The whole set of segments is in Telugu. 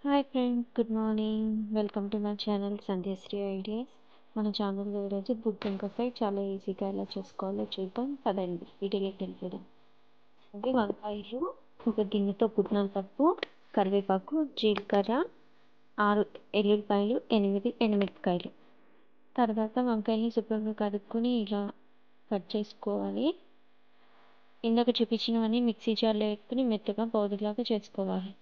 Hi friends, good morning. Welcome to my channel Sandhyashri ideas. మన ఛానల్లో ఈరోజు గుత్తి వంకాయ చాలా ఈజీగా ఎలా చేసుకోవాలో చూద్దాం. పదండి వీడియోకి వెళ్ళిపోదాం. వంకాయలు, ఒక గిన్నెతో పుట్నాల పప్పు, కరివేపాకు, జీలకర్ర, 6 ఎల్లుల్లిపాయలు, 8 ఎండుమిరపకాయలు. తర్వాత వంకాయని శుభ్రంగా కడుక్కొని ఇలా కట్ చేసుకోవాలి. ఇందాక చూపించినవన్నీ మిక్సీ జార్లో వేసుకుని మెత్తగా పౌడర్లాగా చేసుకోవాలి.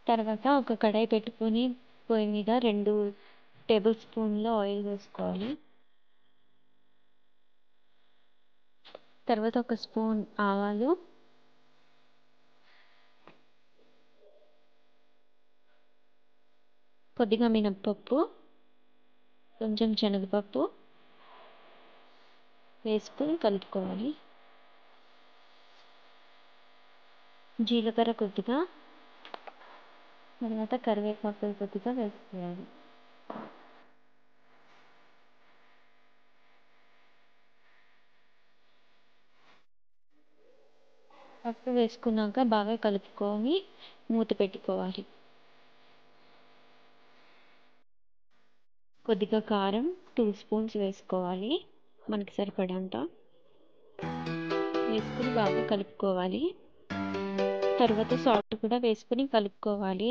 తర్వాత ఒక కడాయి పెట్టుకొని పొయ్యి మీద 2 టేబుల్ స్పూన్ల ఆయిల్ వేసుకోవాలి. తర్వాత ఒక స్పూన్ ఆవాలు, కొద్దిగా మినప్పప్పు, కొంచెం శనగపప్పు వేసుకొని కలుపుకోవాలి. జీలకర్ర కొద్దిగా, తర్వాత కరివేపాకు కొద్దిగా వేసుకోవాలి. పప్పు వేసుకున్నాక బాగా కలుపుకొని మూత పెట్టుకోవాలి. కొద్దిగా కారం 2 స్పూన్స్ వేసుకోవాలి, మనకి సరిపడంత వేసుకుని బాగా కలుపుకోవాలి. తర్వాత సాల్ట్ కూడా వేసుకుని కలుపుకోవాలి.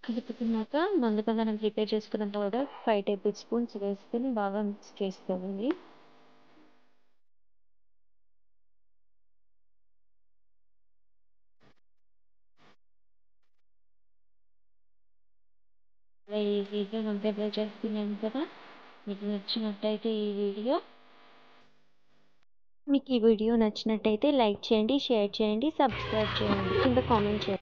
కలుపుకున్నాక ముందుగా మనం ప్రిపేర్ చేసుకున్న పౌడర్ 5 టేబుల్ స్పూన్స్ వేసుకుని బాగా మిక్స్ చేసుకోవాలి. ఈజీగా వంకాయ ఫ్రై చేసుకున్నాం కదా. మీకు నచ్చినట్టయితే మీకు ఈ వీడియో నచ్చినట్టయితే లైక్ చేయండి, షేర్ చేయండి, సబ్స్క్రైబ్ చేయండి, కింద కామెంట్ చేయండి.